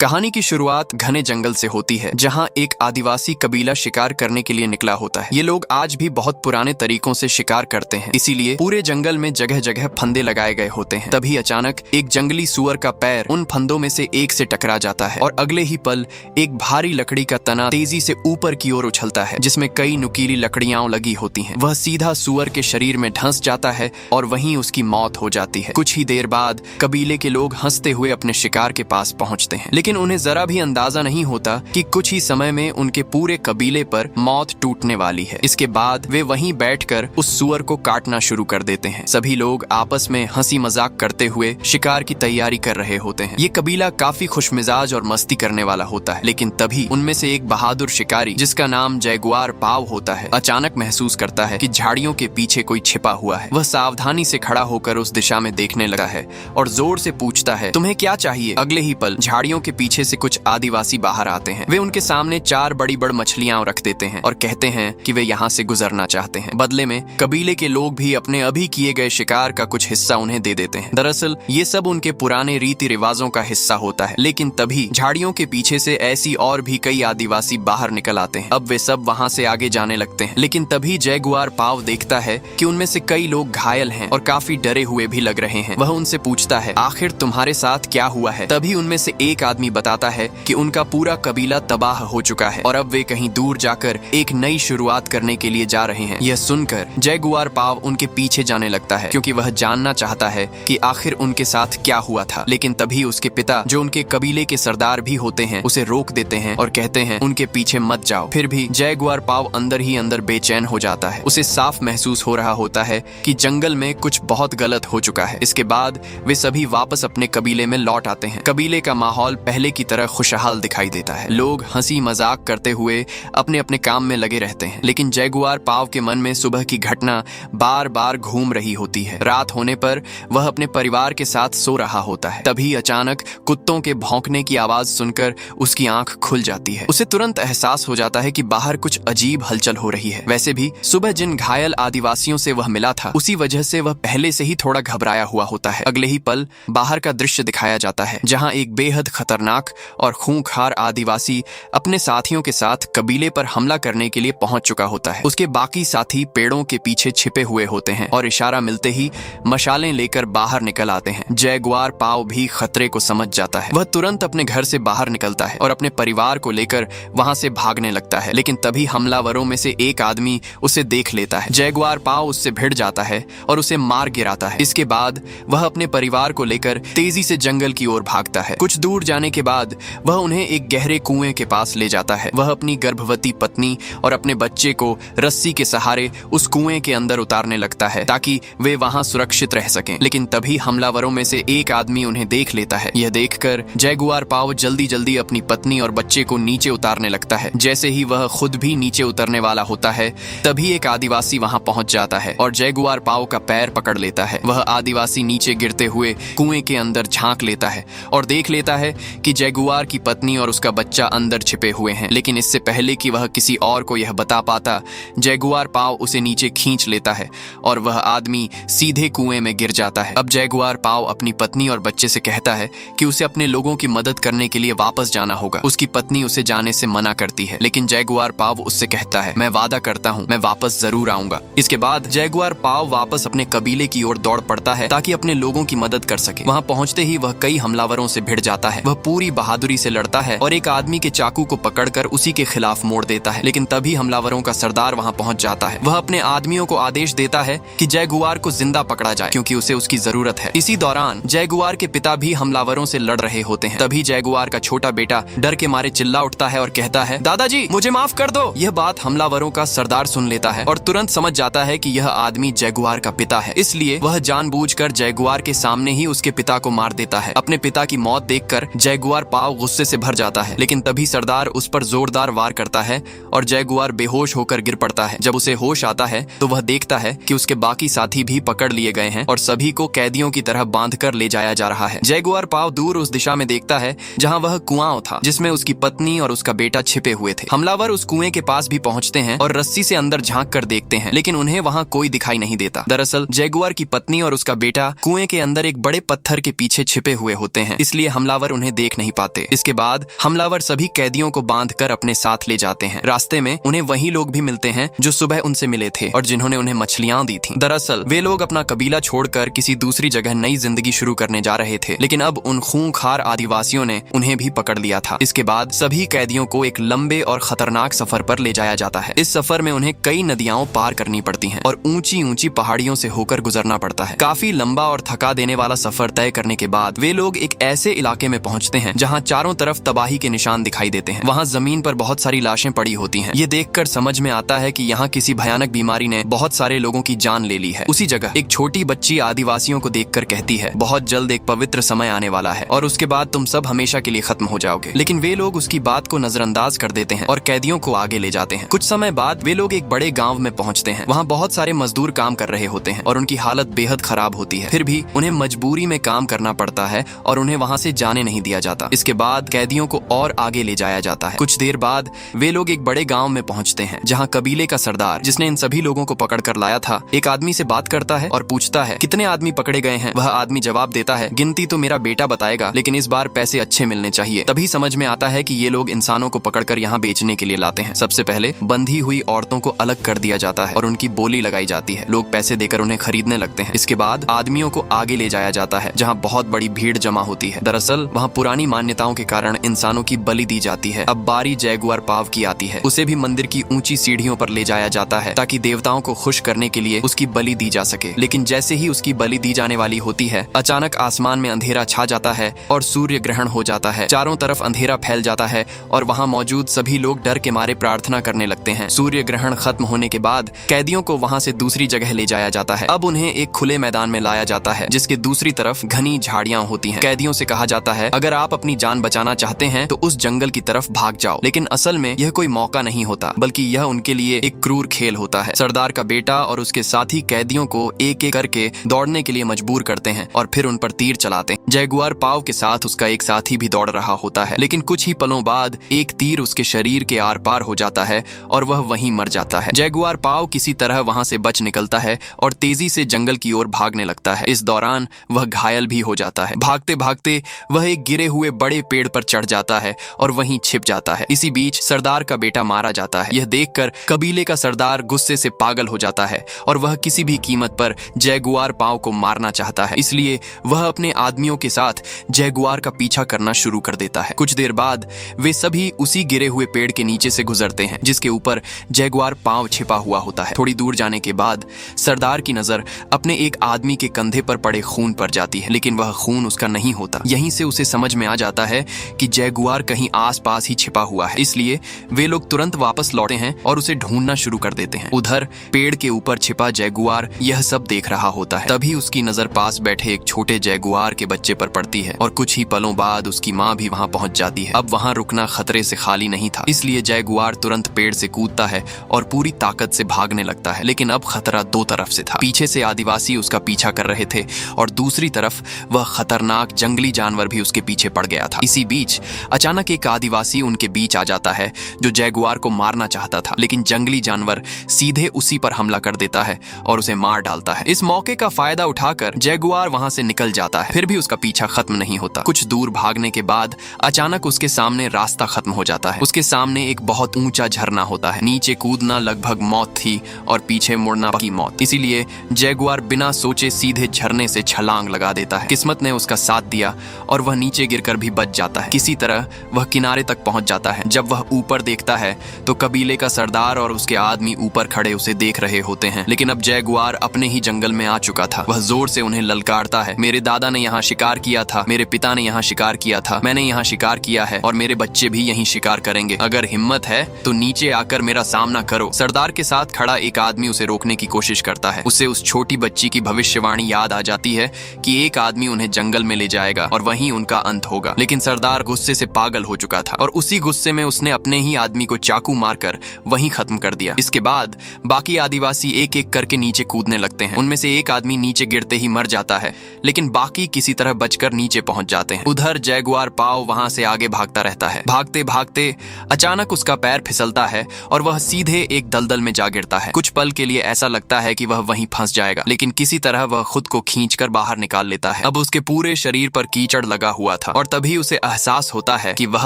कहानी की शुरुआत घने जंगल से होती है, जहां एक आदिवासी कबीला शिकार करने के लिए निकला होता है। ये लोग आज भी बहुत पुराने तरीकों से शिकार करते हैं, इसीलिए पूरे जंगल में जगह जगह फंदे लगाए गए होते हैं। तभी अचानक एक जंगली सुअर का पैर उन फंदों में से एक से टकरा जाता है और अगले ही पल एक भारी लकड़ी का तना तेजी से ऊपर की ओर उछलता है, जिसमें कई नुकीली लकड़ियां लगी होती हैं। वह सीधा सुअर के शरीर में धंस जाता है और वहीं उसकी मौत हो जाती है। कुछ ही देर बाद कबीले के लोग हंसते हुए अपने शिकार के पास पहुंचते हैं, लेकिन उन्हें जरा भी अंदाजा नहीं होता कि कुछ ही समय में उनके पूरे कबीले पर मौत टूटने वाली है। इसके बाद वे वहीं बैठकर उस सुअर को काटना शुरू कर देते हैं। सभी लोग आपस में हंसी मजाक करते हुए शिकार की तैयारी कर रहे होते हैं। ये कबीला काफी खुशमिजाज और मस्ती करने वाला होता है, लेकिन तभी उनमें से एक बहादुर शिकारी, जिसका नाम जैगुआर पाव होता है, अचानक महसूस करता है कि झाड़ियों के पीछे कोई छिपा हुआ है। वह सावधानी से खड़ा होकर उस दिशा में देखने लगा है और जोर से पूछता है, तुम्हें क्या चाहिए? अगले ही पल झाड़ियों के पीछे से कुछ आदिवासी बाहर आते हैं। वे उनके सामने 4 बड़ी बड़ी मछलियां रख देते हैं और कहते हैं कि वे यहाँ से गुजरना चाहते हैं। बदले में कबीले के लोग भी अपने अभी किए गए शिकार का कुछ हिस्सा उन्हें दे देते हैं। दरअसल ये सब उनके पुराने रीति रिवाजों का हिस्सा होता है। लेकिन तभी झाड़ियों के पीछे से ऐसी और भी कई आदिवासी बाहर निकल आते हैं। अब वे सब वहाँ से आगे जाने लगते हैं, लेकिन तभी जैगुआर पाव देखता है कि उनमें से कई लोग घायल हैं और काफी डरे हुए भी लग रहे हैं। वह उनसे पूछता है, आखिर तुम्हारे साथ क्या हुआ है? तभी उनमें से एक आदमी बताता है कि उनका पूरा कबीला तबाह हो चुका है और अब वे कहीं दूर जाकर एक नई शुरुआत करने के लिए जा रहे हैं। यह सुनकर जैगुआर पाव उनके पीछे जाने लगता है, क्योंकि वह जानना चाहता है कि आखिर उनके साथ क्या हुआ था। लेकिन तभी उसके पिता, जो उनके कबीले के सरदार भी होते हैं, उसे रोक देते हैं और कहते हैं, उनके पीछे मत जाओ। फिर भी जैगुआर पाव अंदर ही अंदर बेचैन हो जाता है। उसे साफ महसूस हो रहा होता है कि जंगल में कुछ बहुत गलत हो चुका है। इसके बाद वे सभी वापस अपने कबीले में लौट आते हैं। कबीले का माहौल पहले की तरह खुशहाल दिखाई देता है। लोग हंसी मजाक करते हुए अपने अपने काम में लगे रहते हैं, लेकिन जैगुआर पाव के मन में सुबह की घटना बार बार घूम रही होती है। रात होने पर वह अपने परिवार के साथ सो रहा होता है। तभी अचानक कुत्तों के भौंकने की आवाज सुनकर उसकी आंख खुल जाती है। उसे तुरंत एहसास हो जाता है कि बाहर कुछ अजीब हलचल हो रही है। वैसे भी सुबह जिन घायल आदिवासियों से वह मिला था, उसी वजह से वह पहले से ही थोड़ा घबराया हुआ होता है। अगले ही पल बाहर का दृश्य दिखाया जाता है, जहां एक बेहद खतरनाक और खूंखार आदिवासी अपने साथियों के साथ कबीले पर हमला करने के लिए पहुंच चुका होता है। उसके बाकी साथी पेड़ों के पीछे छिपे हुए होते हैं और इशारा मिलते ही मशालें लेकर बाहर निकल आते हैं। जैगुआर पाव भी खतरे को समझ जाता है। वह तुरंत अपने घर से बाहर निकलता है और अपने परिवार को लेकर वहां से भागने लगता है, लेकिन तभी हमलावरों में से एक आदमी उसे देख लेता है। जैगुआर पाव उससे भिड़ जाता है और उसे मार गिराता है। इसके बाद वह अपने परिवार को लेकर तेजी से जंगल की ओर भागता है। कुछ दूर जाने के बाद वह उन्हें एक गहरे कुएं के पास ले जाता है। वह अपनी गर्भवती पत्नी और अपने बच्चे को रस्सी के सहारे उस कुएं के अंदर उतारने लगता है, ताकि वे वहां सुरक्षित रह सकें। लेकिन तभी हमलावरों में से एक आदमी उन्हें देख लेता है। यह देखकर जैगुआर पाव जल्दी जल्दी अपनी पत्नी और बच्चे को नीचे उतारने लगता है। जैसे ही वह खुद भी नीचे उतरने वाला होता है, तभी एक आदिवासी वहां पहुंच जाता है और जैगुआर पाव का पैर पकड़ लेता है। वह आदिवासी नीचे गिरते हुए कुएं के अंदर झांक लेता है और देख लेता है कि जैगुआर की पत्नी और उसका बच्चा अंदर छिपे हुए हैं। लेकिन इससे पहले कि वह किसी और को यह बता पाता, जैगुआर पाव उसे नीचे खींच लेता है और वह आदमी सीधे कुएं में गिर जाता है। अब जैगुआर पाव अपनी पत्नी और बच्चे से कहता है कि उसे अपने लोगों की मदद करने के लिए वापस जाना होगा। उसकी पत्नी उसे जाने से मना करती है, लेकिन जैगुआर पाव उससे कहता है, मैं वादा करता हूँ, मैं वापस जरूर आऊंगा। इसके बाद जैगुआर पाव वापस अपने कबीले की ओर दौड़ पड़ता है ताकि अपने लोगों की मदद कर सके। वहां पहुंचते ही वह कई हमलावरों से भिड़ जाता है। वह पूरी बहादुरी से लड़ता है और एक आदमी के चाकू को पकड़कर उसी के खिलाफ मोड़ देता है। लेकिन तभी हमलावरों का सरदार वहां पहुंच जाता है। वह अपने आदमियों को आदेश देता है कि जैगुआर को जिंदा पकड़ा जाए, क्योंकि उसे उसकी जरूरत है। इसी दौरान जैगुआर के पिता भी हमलावरों से लड़ रहे होते हैं। तभी जैगुआर का छोटा बेटा डर के मारे चिल्ला उठता है और कहता है, दादाजी मुझे माफ कर दो। यह बात हमलावरों का सरदार सुन लेता है और तुरंत समझ जाता है कि यह आदमी जैगुआर का पिता है, इसलिए वह जानबूझकर जैगुआर के सामने ही उसके पिता को मार देता है। अपने पिता की मौत देखकर जैगुआर पाव गुस्से से भर जाता है, लेकिन तभी सरदार उस पर जोरदार वार करता है और जैगुआर बेहोश होकर गिर पड़ता है। जब उसे होश आता है तो वह देखता है कि उसके बाकी साथी भी पकड़ लिए गए हैं और सभी को कैदियों की तरह बांधकर ले जाया जा रहा है। जैगुआर पाव दूर उस दिशा में देखता है जहां वह कुआं था, जिसमें उसकी पत्नी और उसका बेटा छिपे हुए थे। हमलावर उस कुएं के पास भी पहुंचते हैं और रस्सी से अंदर झांक कर देखते हैं, लेकिन उन्हें वहां कोई दिखाई नहीं देता। दरअसल जैगुआर की पत्नी और उसका बेटा कुएं के अंदर एक बड़े पत्थर के पीछे छिपे हुए होते हैं, इसलिए हमलावर उन्हें देख देख नहीं पाते। इसके बाद हमलावर सभी कैदियों को बांधकर अपने साथ ले जाते हैं। रास्ते में उन्हें वही लोग भी मिलते हैं जो सुबह उनसे मिले थे और जिन्होंने उन्हें मछलियां दी थी। दरअसल वे लोग अपना कबीला छोड़कर किसी दूसरी जगह नई जिंदगी शुरू करने जा रहे थे, लेकिन अब उन खूंखार आदिवासियों ने उन्हें भी पकड़ लिया था। इसके बाद सभी कैदियों को एक लंबे और खतरनाक सफर पर ले जाया जाता है। इस सफर में उन्हें कई नदियां पार करनी पड़ती हैं और ऊंची ऊंची पहाड़ियों से होकर गुजरना पड़ता है। काफी लंबा और थका देने वाला सफर तय करने के बाद वे लोग एक ऐसे इलाके में पहुंचते हैं जहां चारों तरफ तबाही के निशान दिखाई देते हैं। वहां जमीन पर बहुत सारी लाशें पड़ी होती हैं। ये देखकर समझ में आता है कि यहाँ किसी भयानक बीमारी ने बहुत सारे लोगों की जान ले ली है। उसी जगह एक छोटी बच्ची आदिवासियों को देखकर कहती है, बहुत जल्द एक पवित्र समय आने वाला है और उसके बाद तुम सब हमेशा के लिए खत्म हो जाओगे। लेकिन वे लोग उसकी बात को नजरअंदाज कर देते हैं और कैदियों को आगे ले जाते हैं। कुछ समय बाद वे लोग एक बड़े गांव में पहुंचते हैं। वहां बहुत सारे मजदूर काम कर रहे होते हैं और उनकी हालत बेहद खराब होती है। फिर भी उन्हें मजबूरी में काम करना पड़ता है और उन्हें वहां से जाने नहीं दिया जाता। इसके बाद कैदियों को और आगे ले जाया जाता है। कुछ देर बाद वे लोग एक बड़े गांव में पहुंचते हैं जहां कबीले का सरदार, जिसने इन सभी लोगों को पकड़ कर लाया था, एक आदमी से बात करता है और पूछता है कितने आदमी पकड़े गए हैं। वह आदमी जवाब देता है, गिनती तो मेरा बेटा बताएगा, लेकिन इस बार पैसे अच्छे मिलने चाहिए। तभी समझ में आता है कि ये लोग इंसानों को पकड़कर यहाँ बेचने के लिए लाते हैं। सबसे पहले बंधी हुई औरतों को अलग कर दिया जाता है और उनकी बोली लगाई जाती है। लोग पैसे देकर उन्हें खरीदने लगते हैं। इसके बाद आदमियों को आगे ले जाया जाता है जहाँ बहुत बड़ी भीड़ जमा होती है। दरअसल वहाँ पुरानी मान्यताओं के कारण इंसानों की बलि दी जाती है। अब बारी जैगुआर पाव की आती है। उसे भी मंदिर की ऊंची सीढ़ियों पर ले जाया जाता है ताकि देवताओं को खुश करने के लिए उसकी बलि दी जा सके। लेकिन जैसे ही उसकी बलि दी जाने वाली होती है, अचानक आसमान में अंधेरा छा जाता है और सूर्य ग्रहण हो जाता है। चारों तरफ अंधेरा फैल जाता है और वहाँ मौजूद सभी लोग डर के मारे प्रार्थना करने लगते हैं। सूर्य ग्रहण खत्म होने के बाद कैदियों को वहाँ से दूसरी जगह ले जाया जाता है। अब उन्हें एक खुले मैदान में लाया जाता है जिसके दूसरी तरफ घनी झाड़ियां होती हैं। कैदियों से कहा जाता है, अगर आप अपनी जान बचाना चाहते हैं तो उस जंगल की तरफ भाग जाओ। लेकिन असल में यह कोई मौका नहीं होता, बल्कि यह उनके लिए एक क्रूर खेल होता है। सरदार का बेटा और उसके साथी कैदियों को एक एक करके दौड़ने के लिए मजबूर करते हैं और फिर उन पर तीर चलाते हैं। जैगुआर पाव के साथ उसका एक साथी भी दौड़ रहा होता है, लेकिन कुछ ही पलों बाद एक तीर उसके शरीर के आर पार हो जाता है और वह वहीं मर जाता है। जैगुआर पाव किसी तरह वहां से बच निकलता है और तेजी से जंगल की ओर भागने लगता है। इस दौरान वह घायल भी हो जाता है। भागते भागते वह एक गिरे हुए बड़े पेड़ पर चढ़ जाता है और वहीं छिप जाता है। इसी बीच सरदार का बेटा मारा जाता है। यह देखकर कबीले का सरदार गुस्से से पागल हो जाता है और वह किसी भी कीमत पर जैगुआर पाव को मारना चाहता है। इसलिए वह अपने आदमियों के साथ जैगुआर का पीछा करना शुरू कर देता है। कुछ देर बाद वे सभी उसी गिरे हुए पेड़ के नीचे से गुजरते हैं जिसके ऊपर जैगुआर पाव छिपा हुआ होता है। थोड़ी दूर जाने के बाद सरदार की नजर अपने एक आदमी के कंधे पर पड़े खून पर जाती है, लेकिन वह खून उसका नहीं होता। यहीं से उसे समझ में आ जाता है कि जैगुआर कहीं आसपास ही छिपा हुआ है। इसलिए वे लोग तुरंत वापस लौटते हैं और उसे ढूंढना शुरू कर देते हैं। उधर पेड़ के ऊपर छिपा जैगुआर यह सब देख रहा होता है। तभी उसकी नजर पास बैठे एक छोटे जैगुआर के बच्चे पर पड़ती है और कुछ ही पलों बाद उसकी माँ भी वहां पहुंच जाती है। अब वहां रुकना खतरे से खाली नहीं था, इसलिए जैगुआर तुरंत पेड़ से कूदता है और पूरी ताकत से भागने लगता है। लेकिन अब खतरा दो तरफ से था। पीछे से आदिवासी उसका पीछा कर रहे थे और दूसरी तरफ वह खतरनाक जंगली जानवर भी उसके पीछे पड़ गया था। इसी बीच अचानक एक आदिवासी उनके बीच आ जाता है जो जैगुआर को मारना चाहता था, लेकिन जंगली जानवर सीधे उसी पर हमला कर देता है और उसे मार डालता है। इस मौके का फायदा उठाकर जैगुआर वहां से निकल जाता है। फिर भी उसका पीछा खत्म नहीं होता। कुछ दूर भागने के बाद अचानक उसके सामने रास्ता खत्म हो जाता है। उसके सामने एक बहुत ऊंचा झरना होता है। नीचे कूदना लगभग मौत थी और पीछे मुड़ना की मौत। इसीलिए जैगुआर बिना सोचे सीधे झरने से छलांग लगा देता है। किस्मत ने उसका साथ दिया और वह नीचे गिरकर भी बच जाता है। किसी तरह वह किनारे तक पहुंच जाता है। जब वह ऊपर देखता है तो कबीले का सरदार और उसके आदमी ऊपर खड़े उसे देख रहे होते हैं। लेकिन अब जैगुआर अपने ही जंगल में आ चुका था। वह जोर से उन्हें ललकारता है, मेरे दादा ने यहाँ शिकार किया था, मेरे पिता ने यहाँ शिकार किया था, मैंने यहाँ शिकार किया है और मेरे बच्चे भी यहीं शिकार करेंगे। अगर हिम्मत है तो नीचे आकर मेरा सामना करो। सरदार के साथ खड़ा एक आदमी उसे रोकने की कोशिश करता है। उसे उस छोटी बच्ची की भविष्यवाणी याद आ जाती है कि एक आदमी उन्हें जंगल में ले जाएगा और वहीं उनका अंत होगा। लेकिन सरदार गुस्से से पागल हो चुका था और उसी गुस्से में उसने अपने ही आदमी को चाकू मारकर वहीं खत्म कर दिया। इसके बाद बाकी आदिवासी एक एक करके नीचे कूदने लगते हैं। उनमें से एक आदमी नीचे गिरते ही मर जाता है, लेकिन बाकी किसी तरह बचकर नीचे पहुंच जाते हैं। उधर जैगुआर पाव वहां से आगे भागता रहता है। भागते भागते अचानक उसका पैर फिसलता है और वह सीधे एक दलदल में जा गिरता है। कुछ पल के लिए ऐसा लगता है कि वह वहीं फंस जाएगा, लेकिन किसी तरह वह खुद को खींचकर बाहर निकाल लेता है। अब उसके पूरे शरीर पर कीचड़ लगा हुआ था और तभी उसे एहसास होता है कि वह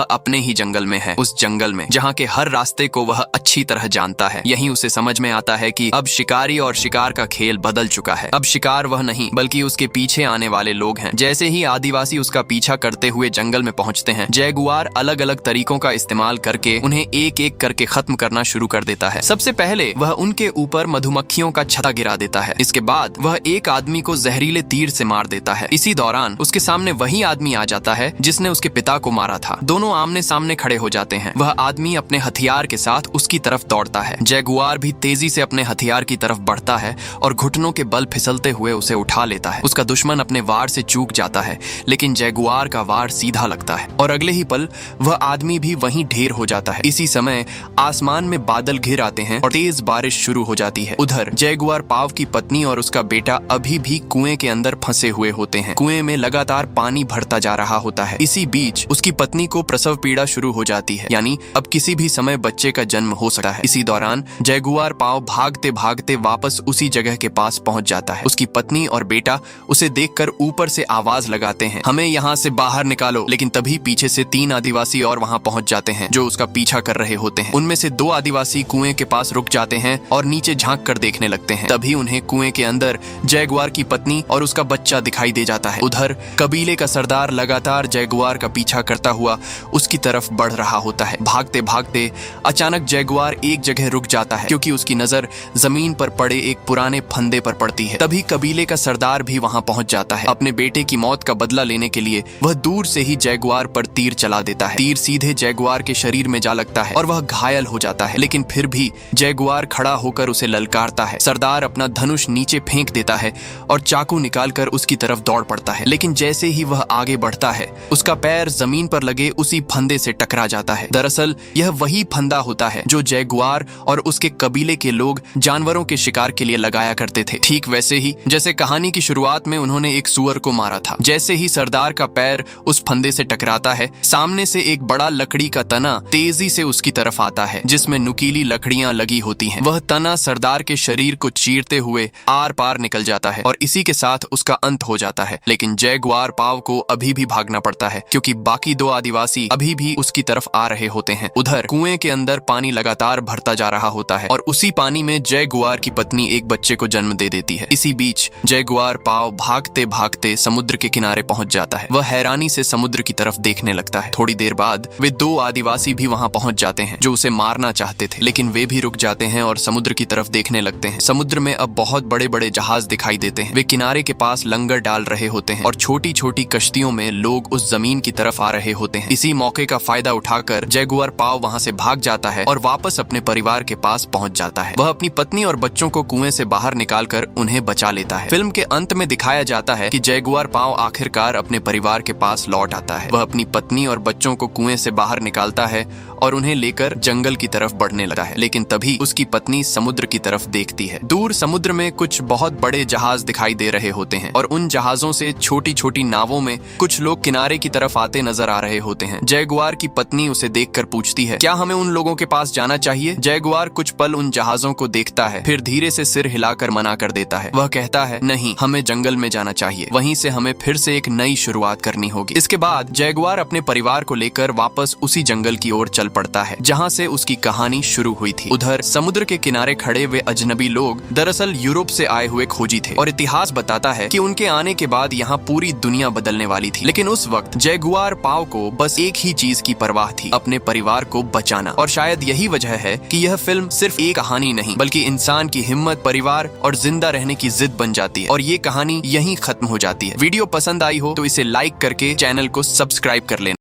अपने ही जंगल में है, उस जंगल में जहाँ के हर रास्ते को वह अच्छी तरह जानता है। यहीं उसे समझ में आता है कि अब शिकारी और शिकार का खेल बदल चुका है। अब शिकार वह नहीं बल्कि उसके पीछे आने वाले लोग हैं। जैसे ही आदिवासी उसका पीछा करते हुए जंगल में पहुंचते हैं, जैगुआर अलग अलग तरीकों का इस्तेमाल करके उन्हें एक एक करके खत्म करना शुरू कर देता है। सबसे पहले वह उनके ऊपर मधुमक्खियों का छत्ता गिरा देता है। इसके बाद वह एक आदमी को जहरीले तीर से मार देता है। इसी दौरान उसके सामने वही आदमी आ जाता है जिसने उसके पिता को मारा था। दोनों आमने सामने खड़े हो जाते हैं। वह आदमी अपने हथियार के साथ उसकी तरफ दौड़ता है। जैगुआर भी तेजी से अपने हथियार की तरफ बढ़ता है और घुटनों के बल फिसलते हुए उसे उठा लेता है। उसका दुश्मन अपने वार से चूक जाता है, लेकिन जैगुआर का वार सीधा लगता है और अगले ही पल वह आदमी भी वहीं ढेर हो जाता है। इसी समय आसमान में बादल घिर आते हैं और तेज बारिश शुरू हो जाती है। उधर जैगुआर पाव की पत्नी और उसका बेटा अभी भी कुएं के अंदर फंसे हुए होते हैं। कुएं में लगातार पानी भरता जा रहा होता है। इसी बीच उसकी पत्नी को प्रसव पीड़ा शुरू हो जाती है, यानी अब किसी भी समय बच्चे का जन्म हो सकता है। इसी दौरान जैगुआर पाव भागते भागते वापस उसी जगह के पास पहुंच जाता है। उसकी पत्नी और बेटा उसे देखकर ऊपर से आवाज लगाते हैं, हमें यहाँ से बाहर निकालो। लेकिन तभी पीछे से 3 आदिवासी और वहाँ पहुंच जाते हैं जो उसका पीछा कर रहे होते हैं। उनमें से 2 आदिवासी कुएं के पास रुक जाते हैं और नीचे झांक कर देखने लगते हैं। तभी उन्हें कुएं के अंदर जैगुआर की पत्नी और उसका बच्चा दिखाई दे जाता है। उधर कबीले का सरदार लगातार जैगुआर का पीछा करता हुआ उसकी तरफ बढ़ रहा होता है। भागते भागते अचानक जैगुआर एक जगह रुक जाता है क्योंकि उसकी नजर जमीन पर पड़े एक पुराने फंदे पर पड़ती है। तभी कबीले का सरदार भी वहां पहुंच जाता है। अपने बेटे की मौत का बदला लेने के लिए वह दूर से ही जैगुआर पर तीर चला देता है। तीर सीधे जैगुआर के शरीर में जा लगता है और वह घायल हो जाता है, लेकिन फिर भी जैगुआर खड़ा होकर उसे ललकारता है। सरदार अपना धनुष नीचे फेंक देता है और चाकू निकालकर उसकी तरफ दौड़ पड़ता है, लेकिन जैसे ही वह आगे बढ़ता है उसका पैर जमीन पर लगे उसी फंदे से टकरा जाता है। दरअसल यह वही फंदा होता है जो जैगुआर और उसके कबीले के लोग जानवरों के शिकार के लिए लगाया करते थे। ठीक वैसे ही जैसे कहानी की शुरुआत में उन्होंने एक सूअर को मारा था। जैसे ही सरदार का पैर उस फंदे से टकराता है, सामने से एक बड़ा लकड़ी का तना तेजी से उसकी तरफ आता है जिसमें नुकीली लकड़ियां लगी होती हैं। वह तना सरदार के शरीर को चीरते हुए आर पार निकल जाता है और इसी के साथ उसका अंत हो जाता है। लेकिन जैगुआर पाव को अभी भी भागना पड़ता है क्योंकि बाकी 2 आदिवासी अभी भी उसकी तरफ आ रहे होते हैं। उधर कुएं के अंदर पानी लगातार भरता जा रहा होता है और उसी पानी में जैगुआर की पत्नी एक बच्चे को जन्म दे देती है। इसी बीच जैगुआर पाव भागते भागते समुद्र के किनारे पहुंच जाता है। वह हैरानी से समुद्र की तरफ देखने लगता है। थोड़ी देर बाद वे 2 आदिवासी भी वहां पहुंच जाते हैं जो उसे मारना चाहते थे, लेकिन वे भी रुक जाते हैं और समुद्र की तरफ देखने लगते हैं। समुद्र में अब बहुत बड़े बड़े जहाज दिखाई देते हैं। वे किनारे के पास लंगर डाल रहे होते हैं और छोटी छोटी कश्तियों में लोग उस जमीन की तरफ आ रहे होते हैं। इसी मौके का फायदा उठाकर जैगुआर पाव वहां से भाग जाता है और वापस अपने परिवार के पास पहुंच जाता है। वह अपनी पत्नी और बच्चों को कुएं से बाहर निकालकर उन्हें बचा लेता है। फिल्म के अंत में दिखाया जाता है कि जैगुआर पाव आखिरकार अपने परिवार के पास लौट आता है। वह अपनी पत्नी और बच्चों को कुएं से बाहर निकालता है और उन्हें लेकर जंगल की तरफ बढ़ने लगा है, लेकिन तभी उसकी पत्नी समुद्र की तरफ देखती है। दूर समुद्र में कुछ बहुत बड़े जहाज दिखाई दे रहे होते हैं और उन जहाजों से छोटी छोटी नावों में कुछ लोग किनारे की तरफ आते नजर आ रहे होते हैं। जैगुआर की पत्नी उसे देखकर पूछती है, क्या हमें उन लोगों के पास जाना चाहिए? जैगुआर कुछ पल उन जहाजों को देखता है, फिर धीरे से सिर हिलाकर मना कर देता है। वह कहता है, नहीं, हमें जंगल में जाना चाहिए, वहीं से हमें फिर से एक नई शुरुआत करनी होगी। इसके बाद जैगुआर अपने परिवार को लेकर वापस उसी जंगल की ओर चल पड़ता है जहाँ से उसकी कहानी शुरू हुई थी। उधर समुद्र के किनारे खड़े वे अजनबी लोग दरअसल यूरोप से आए हुए खोजी थे और इतिहास बताता है कि उनके आने के बाद यहाँ पूरी दुनिया बदलने वाली थी। लेकिन उस वक्त जैगुआर पाव को बस एक ही चीज की परवाह थी, अपने परिवार को बचाना। और शायद यही वजह है कि यह फिल्म सिर्फ एक कहानी नहीं बल्कि इंसान की हिम्मत, परिवार और जिंदा रहने की जिद बन जाती है और ये कहानी यहीं खत्म हो जाती है। वीडियो पसंद आई हो तो इसे लाइक करके चैनल को सब्सक्राइब कर लेना।